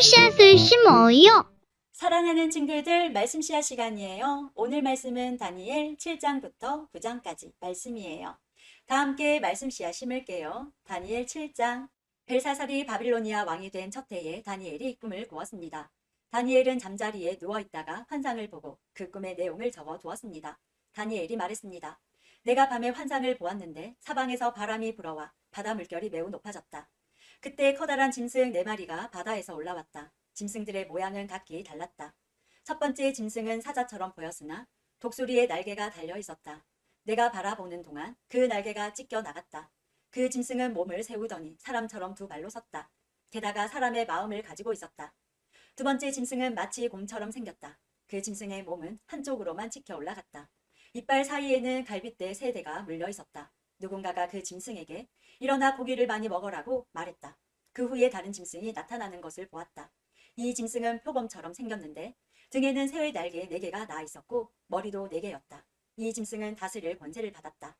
씨앗을 심어요. 사랑하는 친구들, 말씀 씨앗 시간이에요. 오늘 말씀은 다니엘 7장부터 9장까지 말씀이에요. 다 함께 말씀 씨앗 심을게요. 다니엘 7장. 벨사살이 바빌로니아 왕이 된 첫 해에 다니엘이 꿈을 꾸었습니다. 다니엘은 잠자리에 누워있다가 환상을 보고 그 꿈의 내용을 적어 두었습니다. 다니엘이 말했습니다. 내가 밤에 환상을 보았는데 사방에서 바람이 불어와 바다 물결이 매우 높아졌다. 그때 커다란 짐승 4마리가 바다에서 올라왔다. 짐승들의 모양은 각기 달랐다. 첫 번째 짐승은 사자처럼 보였으나 독수리의 날개가 달려 있었다. 내가 바라보는 동안 그 날개가 찢겨 나갔다. 그 짐승은 몸을 세우더니 사람처럼 두 발로 섰다. 게다가 사람의 마음을 가지고 있었다. 두 번째 짐승은 마치 곰처럼 생겼다. 그 짐승의 몸은 한쪽으로만 치켜 올라갔다. 이빨 사이에는 갈빗대 3대가 물려 있었다. 누군가가 그 짐승에게 일어나 고기를 많이 먹으라고 말했다. 그 후에 다른 짐승이 나타나는 것을 보았다. 이 짐승은 표범처럼 생겼는데 등에는 새의 날개 4개가 나 있었고 머리도 4개였다. 이 짐승은 다스릴 권세를 받았다.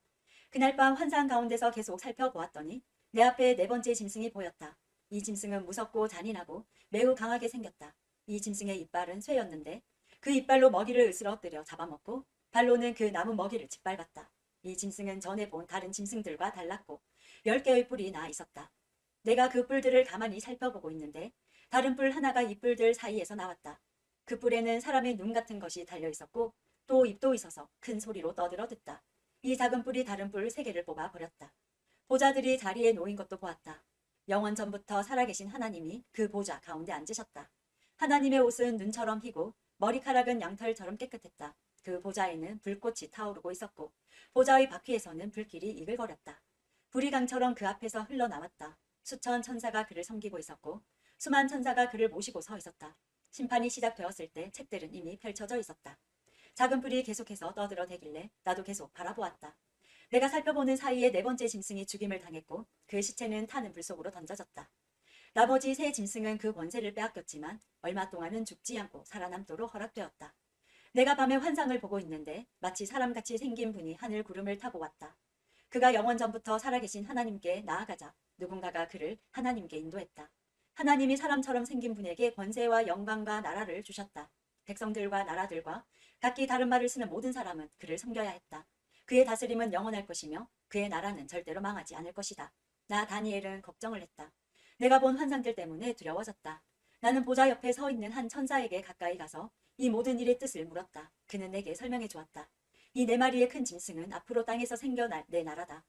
그날 밤 환상 가운데서 계속 살펴보았더니 내 앞에 4번째 짐승이 보였다. 이 짐승은 무섭고 잔인하고 매우 강하게 생겼다. 이 짐승의 이빨은 쇠였는데 그 이빨로 먹이를 으스러뜨려 잡아먹고 발로는 그 남은 먹이를 짓밟았다. 이 짐승은 전에 본 다른 짐승들과 달랐고 10개의 뿔이 나 있었다. 내가 그 뿔들을 가만히 살펴보고 있는데 다른 뿔 하나가 이 뿔들 사이에서 나왔다. 그 뿔에는 사람의 눈 같은 것이 달려 있었고 또 입도 있어서 큰 소리로 떠들어댔다. 이 작은 뿔이 다른 뿔 3개를 뽑아 버렸다. 보좌들이 자리에 놓인 것도 보았다. 영원 전부터 살아계신 하나님이 그 보좌 가운데 앉으셨다. 하나님의 옷은 눈처럼 희고 머리카락은 양털처럼 깨끗했다. 그 보좌에는 불꽃이 타오르고 있었고 보좌의 바퀴에서는 불길이 이글거렸다. 불이 강처럼 그 앞에서 흘러나왔다. 수천 천사가 그를 섬기고 있었고 수만 천사가 그를 모시고 서 있었다. 심판이 시작되었을 때 책들은 이미 펼쳐져 있었다. 작은 불이 계속해서 떠들어대길래 나도 계속 바라보았다. 내가 살펴보는 사이에 4번째 짐승이 죽임을 당했고 그 시체는 타는 불 속으로 던져졌다. 나머지 3 짐승은 그 권세를 빼앗겼지만 얼마 동안은 죽지 않고 살아남도록 허락되었다. 내가 밤에 환상을 보고 있는데 마치 사람같이 생긴 분이 하늘 구름을 타고 왔다. 그가 영원 전부터 살아계신 하나님께 나아가자 누군가가 그를 하나님께 인도했다. 하나님이 사람처럼 생긴 분에게 권세와 영광과 나라를 주셨다. 백성들과 나라들과 각기 다른 말을 쓰는 모든 사람은 그를 섬겨야 했다. 그의 다스림은 영원할 것이며 그의 나라는 절대로 망하지 않을 것이다. 나 다니엘은 걱정을 했다. 내가 본 환상들 때문에 두려워졌다. 나는 보좌 옆에 서 있는 한 천사에게 가까이 가서 이 모든 일의 뜻을 물었다. 그는 내게 설명해 주었다. 이 4마리의 큰 짐승은 앞으로 땅에서 생겨날 내 나라다.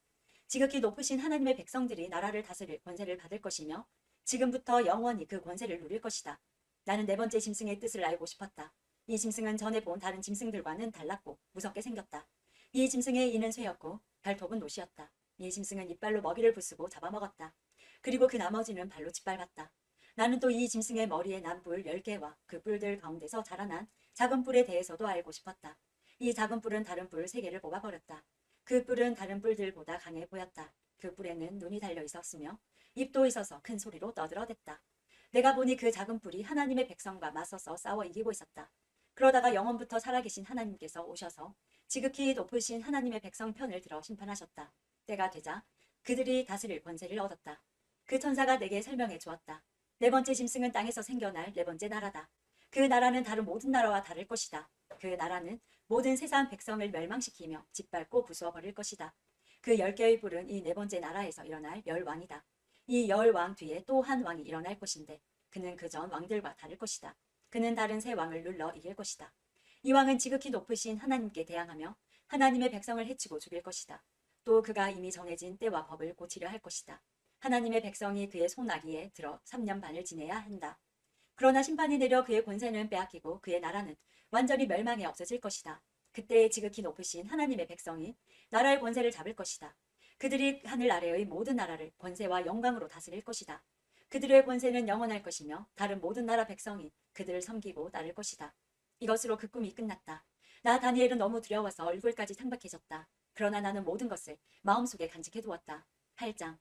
지극히 높으신 하나님의 백성들이 나라를 다스릴 권세를 받을 것이며 지금부터 영원히 그 권세를 누릴 것이다. 나는 4번째 짐승의 뜻을 알고 싶었다. 이 짐승은 전에 본 다른 짐승들과는 달랐고 무섭게 생겼다. 이 짐승의 이는 쇠였고 발톱은 노시였다. 이 짐승은 이빨로 먹이를 부수고 잡아먹었다. 그리고 그 나머지는 발로 짓밟았다. 나는 또 이 짐승의 머리에 난 뿔 10개와 그 뿔들 가운데서 자라난 작은 뿔에 대해서도 알고 싶었다. 이 작은 뿔은 다른 뿔 3개를 뽑아버렸다. 그 뿔은 다른 뿔들보다 강해 보였다. 그 뿔에는 눈이 달려 있었으며 입도 있어서 큰 소리로 떠들어댔다. 내가 보니 그 작은 뿔이 하나님의 백성과 맞서서 싸워 이기고 있었다. 그러다가 영원부터 살아계신 하나님께서 오셔서 지극히 높으신 하나님의 백성 편을 들어 심판하셨다. 때가 되자 그들이 다스릴 권세를 얻었다. 그 천사가 내게 설명해 주었다. 4번째 짐승은 땅에서 생겨날 4번째 나라다. 그 나라는 다른 모든 나라와 다를 것이다. 그 나라는 모든 세상 백성을 멸망시키며 짓밟고 부수어버릴 것이다. 그 10개의 불은 이 4번째 나라에서 일어날 열왕이다. 이 열왕 뒤에 또 한 왕이 일어날 것인데 그는 그 전 왕들과 다를 것이다. 그는 다른 3 왕을 눌러 이길 것이다. 이 왕은 지극히 높으신 하나님께 대항하며 하나님의 백성을 해치고 죽일 것이다. 또 그가 이미 정해진 때와 법을 고치려 할 것이다. 하나님의 백성이 그의 손아귀에 들어 3년 반을 지내야 한다. 그러나 심판이 내려 그의 권세는 빼앗기고 그의 나라는 완전히 멸망해 없어질 것이다. 그때 지극히 높으신 하나님의 백성이 나라의 권세를 잡을 것이다. 그들이 하늘 아래의 모든 나라를 권세와 영광으로 다스릴 것이다. 그들의 권세는 영원할 것이며 다른 모든 나라 백성이 그들을 섬기고 따를 것이다. 이것으로 그 꿈이 끝났다. 나 다니엘은 너무 두려워서 얼굴까지 창백해졌다. 그러나 나는 모든 것을 마음속에 간직해두었다. 8장.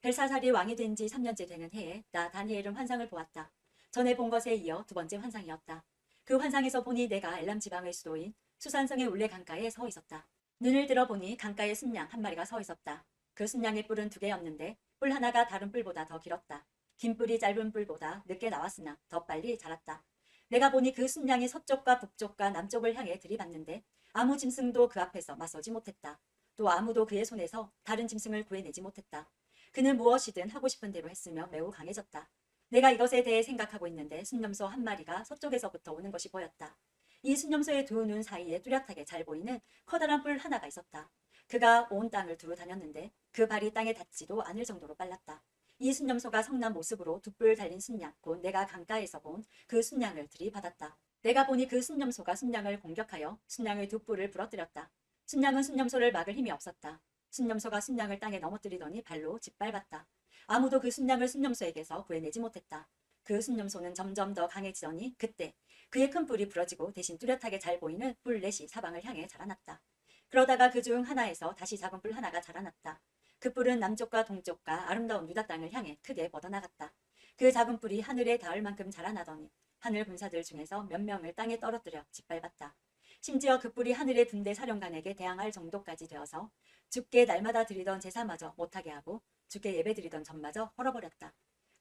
벨사살이 왕이 된 지 3년째 되는 해에 나 다니엘은 환상을 보았다. 전에 본 것에 이어 2번째 환상이었다. 그 환상에서 보니 내가 엘람 지방의 수도인 수산성의 울레 강가에 서 있었다. 눈을 들어 보니 강가에 순양 1마리가 서 있었다. 그 순양의 뿔은 2개였는데 뿔 하나가 다른 뿔보다 더 길었다. 긴 뿔이 짧은 뿔보다 늦게 나왔으나 더 빨리 자랐다. 내가 보니 그 순양이 서쪽과 북쪽과 남쪽을 향해 들이받는데 아무 짐승도 그 앞에서 맞서지 못했다. 또 아무도 그의 손에서 다른 짐승을 구해내지 못했다. 그는 무엇이든 하고 싶은 대로 했으며 매우 강해졌다. 내가 이것에 대해 생각하고 있는데 순념소 한 마리가 서쪽에서부터 오는 것이 보였다. 이 순념소의 두 눈 사이에 뚜렷하게 잘 보이는 커다란 뿔 하나가 있었다. 그가 온 땅을 두루 다녔는데 그 발이 땅에 닿지도 않을 정도로 빨랐다. 이 순념소가 성난 모습으로 두 뿔 달린 순양, 곧 내가 강가에서 본 그 순양을 들이받았다. 내가 보니 그 순념소가 순양을 공격하여 순양의 두 뿔을 부러뜨렸다. 순양은 순념소를 막을 힘이 없었다. 순념소가 순양을 땅에 넘어뜨리더니 발로 짓밟았다. 아무도 그 순양을 순념소에게서 구해내지 못했다. 그 순념소는 점점 더 강해지더니 그때 그의 큰 뿔이 부러지고 대신 뚜렷하게 잘 보이는 뿔 넷이 사방을 향해 자라났다. 그러다가 그 중 하나에서 다시 작은 뿔 하나가 자라났다. 그 뿔은 남쪽과 동쪽과 아름다운 유다 땅을 향해 크게 뻗어나갔다. 그 작은 뿔이 하늘에 닿을 만큼 자라나더니 하늘 군사들 중에서 몇 명을 땅에 떨어뜨려 짓밟았다. 심지어 그 뿔이 하늘의 군대 사령관에게 대항할 정도까지 되어서 주께 날마다 드리던 제사마저 못하게 하고 주께 예배드리던 전마저 헐어버렸다.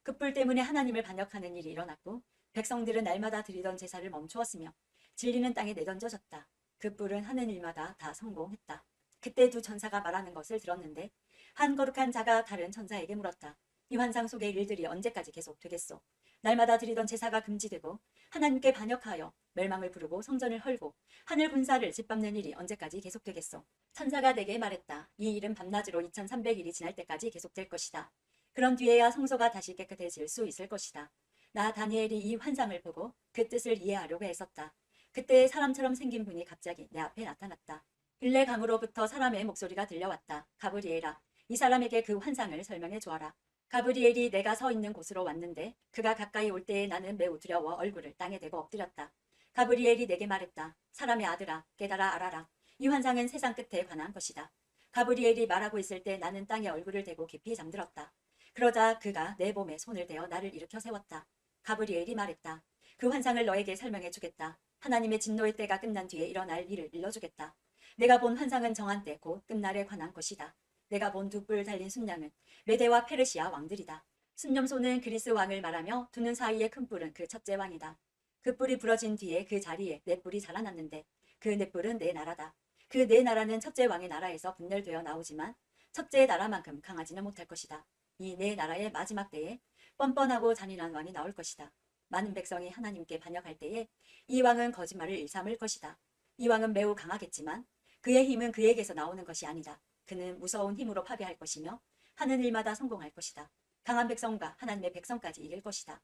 그 뿔 때문에 하나님을 반역하는 일이 일어났고 백성들은 날마다 드리던 제사를 멈추었으며 진리는 땅에 내던져졌다. 그 뿔은 하는 일마다 다 성공했다. 그때 두 천사가 말하는 것을 들었는데 한 거룩한 자가 다른 천사에게 물었다. 이 환상 속의 일들이 언제까지 계속되겠소? 날마다 드리던 제사가 금지되고 하나님께 반역하여 멸망을 부르고 성전을 헐고 하늘 군사를 짓밟는 일이 언제까지 계속되겠소? 천사가 내게 말했다. 이 일은 밤낮으로 2300일이 지날 때까지 계속될 것이다. 그런 뒤에야 성소가 다시 깨끗해질 수 있을 것이다. 나 다니엘이 이 환상을 보고 그 뜻을 이해하려고 애썼다. 그때 사람처럼 생긴 분이 갑자기 내 앞에 나타났다. 일레 강으로부터 사람의 목소리가 들려왔다. 가브리엘아, 이 사람에게 그 환상을 설명해 주어라. 가브리엘이 내가 서 있는 곳으로 왔는데 그가 가까이 올 때에 나는 매우 두려워 얼굴을 땅에 대고 엎드렸다. 가브리엘이 내게 말했다. 사람의 아들아, 깨달아 알아라. 이 환상은 세상 끝에 관한 것이다. 가브리엘이 말하고 있을 때 나는 땅에 얼굴을 대고 깊이 잠들었다. 그러자 그가 내 몸에 손을 대어 나를 일으켜 세웠다. 가브리엘이 말했다. 그 환상을 너에게 설명해 주겠다. 하나님의 진노의 때가 끝난 뒤에 일어날 일을 일러주겠다. 내가 본 환상은 정한 때 곧 끝날에 관한 것이다. 내가 본 두 뿔 달린 순양은 메대와 페르시아 왕들이다. 순념소는 그리스 왕을 말하며 두 눈 사이의 큰 뿔은 그 첫째 왕이다. 그 뿔이 부러진 뒤에 그 자리에 네 뿔이 자라났는데 그 네 뿔은 네 나라다. 그 네 나라는 첫째 왕의 나라에서 분열되어 나오지만 첫째 나라만큼 강하지는 못할 것이다. 이 네 나라의 마지막 때에 뻔뻔하고 잔인한 왕이 나올 것이다. 많은 백성이 하나님께 반역할 때에 이 왕은 거짓말을 일삼을 것이다. 이 왕은 매우 강하겠지만 그의 힘은 그에게서 나오는 것이 아니다. 그는 무서운 힘으로 파괴할 것이며 하는 일마다 성공할 것이다. 강한 백성과 하나님의 백성까지 이길 것이다.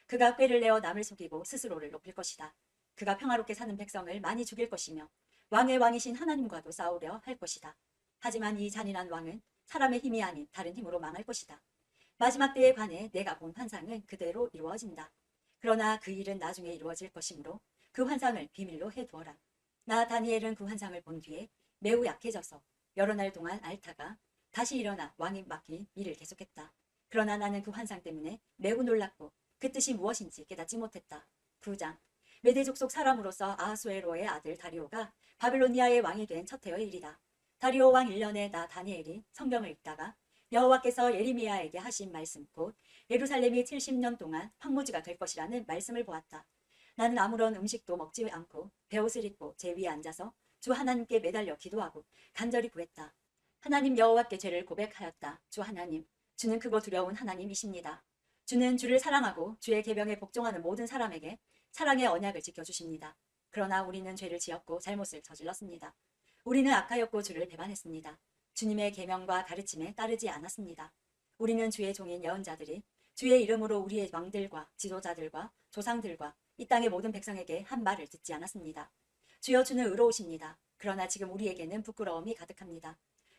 그가 꾀를 내어 남을 속이고 스스로를 높일 것이다. 그가 평화롭게 사는 백성을 많이 죽일 것이며 왕의 왕이신 하나님과도 싸우려 할 것이다. 하지만 이 잔인한 왕은 사람의 힘이 아닌 다른 힘으로 망할 것이다. 마지막 때에 관해 내가 본 환상은 그대로 이루어진다. 그러나 그 일은 나중에 이루어질 것이므로 그 환상을 비밀로 해두어라. 나 다니엘은 그 환상을 본 뒤에 매우 약해져서 여러 날 동안 앓다가 다시 일어나 왕이 맡긴 일을 계속했다. 그러나 나는 그 환상 때문에 매우 놀랐고 그 뜻이 무엇인지 깨닫지 못했다. 9장. 메대 족속 사람으로서 아하수에로의 아들 다리오가 바빌로니아의 왕이 된 첫 해의 일이다. 다리오 왕 1년에 나 다니엘이 성경을 읽다가 여호와께서 예레미야에게 하신 말씀 곧 예루살렘이 70년 동안 황무지가 될 것이라는 말씀을 보았다. 나는 아무런 음식도 먹지 않고 베옷을 입고 제 위에 앉아서 주 하나님께 매달려 기도하고 간절히 구했다. 하나님 여호와께 죄를 고백하였다. 주 하나님, 주는 크고 두려운 하나님이십니다. 주는 주를 사랑하고 주의 계명에 복종하는 모든 사람에게 사랑의 언약을 지켜주십니다. 그러나 우리는 죄를 지었고 잘못을 저질렀습니다. 우리는 악하였고 주를 배반했습니다. 주님의 계명과 가르침에 따르지 않았습니다. 우리는 주의 종인 예언자들이 주의 이름으로 우리의 왕들과 지도자들과 조상들과 이 땅의 모든 백성에게 한 말을 듣지 않았습니다. 주여, 주는 의로우십니다. 그러나 지금 우리에게는 부끄러움이 가득합니다.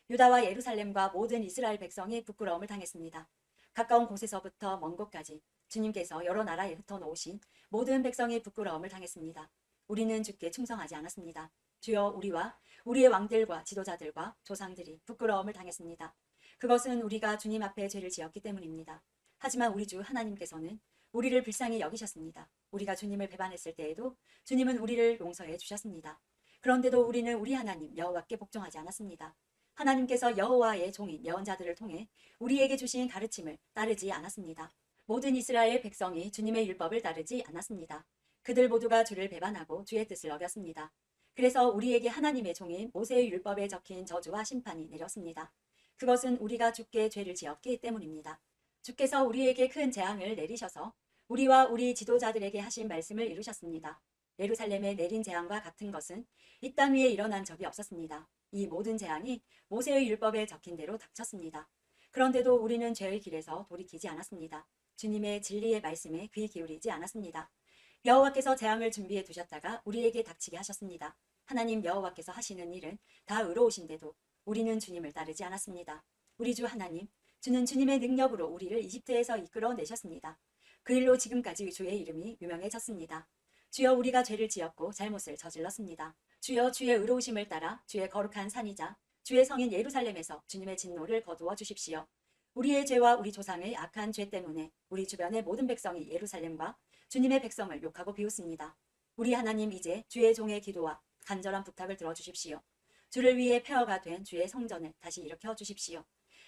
유다와 예루살렘과 모든 이스라엘 백성이 부끄러움을 당했습니다. 가까운 곳에서부터 먼 곳까지 주님께서 여러 나라에 흩어놓으신 모든 백성이 부끄러움을 당했습니다. 우리는 주께 충성하지 않았습니다. 주여, 우리와 우리의 왕들과 지도자들과 조상들이 부끄러움을 당했습니다. 그것은 우리가 주님 앞에 죄를 지었기 때문입니다. 하지만 우리 주 하나님께서는 우리를 불쌍히 여기셨습니다. 우리가 주님을 배반했을 때에도 주님은 우리를 용서해 주셨습니다. 그런데도 우리는 우리 하나님 여호와께 복종하지 않았습니다. 하나님께서 여호와의 종인 예언자들을 통해 우리에게 주신 가르침을 따르지 않았습니다. 모든 이스라엘 백성이 주님의 율법을 따르지 않았습니다. 그들 모두가 주를 배반하고 주의 뜻을 어겼습니다. 그래서 우리에게 하나님의 종인 모세의 율법에 적힌 저주와 심판이 내렸습니다. 그것은 우리가 주께 죄를 지었기 때문입니다. 주께서 우리에게 큰 재앙을 내리셔서 우리와 우리 지도자들에게 하신 말씀을 이루셨습니다. 예루살렘에 내린 재앙과 같은 것은 이 땅 위에 일어난 적이 없었습니다. 이 모든 재앙이 모세의 율법에 적힌 대로 닥쳤습니다. 그런데도 우리는 죄의 길에서 돌이키지 않았습니다. 주님의 진리의 말씀에 귀 기울이지 않았습니다. 여호와께서 재앙을 준비해 두셨다가 우리에게 닥치게 하셨습니다. 하나님 여호와께서 하시는 일은 다 의로우신데도 우리는 주님을 따르지 않았습니다. 우리 주 하나님, 주는 주님의 능력으로 우리를 이집트에서 이끌어 내셨습니다. 그 일로 지금까지 주의 이름이 유명해졌습니다. 주여, 우리가 죄를 지었고 잘못을 저질렀습니다. 주여, 주의 의로우심을 따라 주의 거룩한 산이자 주의 성인 예루살렘에서 주님의 진노를 거두어 주십시오. 우리의 죄와 우리 조상의 악한 죄 때문에 우리 주변의 모든 백성이 예루살렘과 주님의 백성을 욕하고 비웃습니다. 우리 하나님, 이제 주의 종의 기도와 간절한 부탁을 들어주십시오. 주를 위해 폐허가 된 주의 성전을 다시 일으켜 주십시오.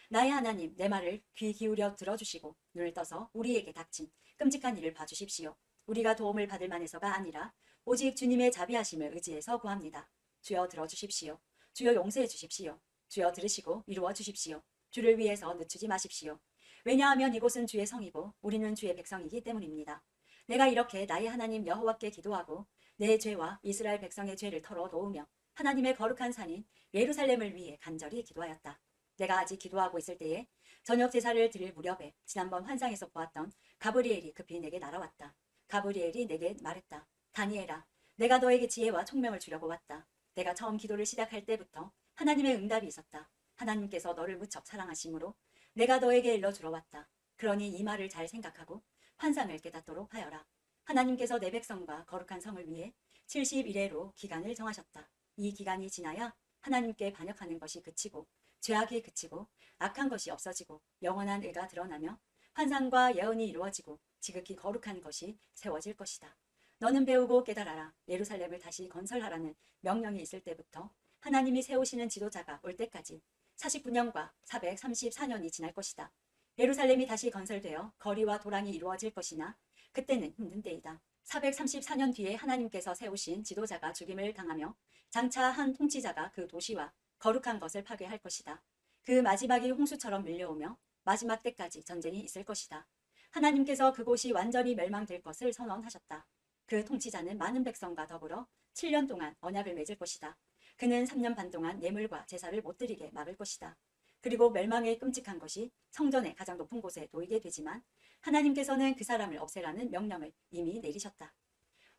나의 하나님, 내 말을 귀 기울여 들어주시고 눈을 떠서 우리에게 닥친 끔찍한 일을 봐주십시오. 우리가 도움을 받을 만해서가 아니라 오직 주님의 자비하심을 의지해서 구합니다. 주여, 들어주십시오. 주여, 용서해 주십시오. 주여, 들으시고 이루어 주십시오. 주를 위해서 늦추지 마십시오. 왜냐하면 이곳은 주의 성이고 우리는 주의 백성이기 때문입니다. 내가 이렇게 나의 하나님 여호와께 기도하고 내 죄와 이스라엘 백성의 죄를 털어 놓으며 하나님의 거룩한 산인 예루살렘을 위해 간절히 기도하였다. 내가 아직 기도하고 있을 때에 저녁 제사를 드릴 무렵에 지난번 환상에서 보았던 가브리엘이 급히 내게 날아왔다. 가브리엘이 내게 말했다. 다니엘아, 내가 너에게 지혜와 총명을 주려고 왔다. 내가 처음 기도를 시작할 때부터 하나님의 응답이 있었다. 하나님께서 너를 무척 사랑하심으로 내가 너에게 일러주러 왔다. 그러니 이 말을 잘 생각하고 환상을 깨닫도록 하여라. 하나님께서 내 백성과 거룩한 성을 위해 70일회로 기간을 정하셨다. 이 기간이 지나야 하나님께 반역하는 것이 그치고 죄악이 그치고 악한 것이 없어지고 영원한 의가 드러나며 환상과 예언이 이루어지고 지극히 거룩한 것이 세워질 것이다. 너는 배우고 깨달아라. 예루살렘을 다시 건설하라는 명령이 있을 때부터 하나님이 세우시는 지도자가 올 때까지 49년과 434년이 지날 것이다. 예루살렘이 다시 건설되어 거리와 도랑이 이루어질 것이나 그때는 힘든 때이다. 434년 뒤에 하나님께서 세우신 지도자가 죽임을 당하며 장차 한 통치자가 그 도시와 거룩한 것을 파괴할 것이다. 그 마지막이 홍수처럼 밀려오며 마지막 때까지 전쟁이 있을 것이다. 하나님께서 그곳이 완전히 멸망될 것을 선언하셨다. 그 통치자는 많은 백성과 더불어 7년 동안 언약을 맺을 것이다. 그는 3년 반 동안 예물과 제사를 못 드리게 막을 것이다. 그리고 멸망의 끔찍한 것이 성전의 가장 높은 곳에 놓이게 되지만 하나님께서는 그 사람을 없애라는 명령을 이미 내리셨다.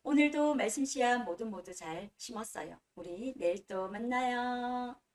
오늘도 말씀 씨앗 모두 잘 심었어요. 우리 내일 또 만나요.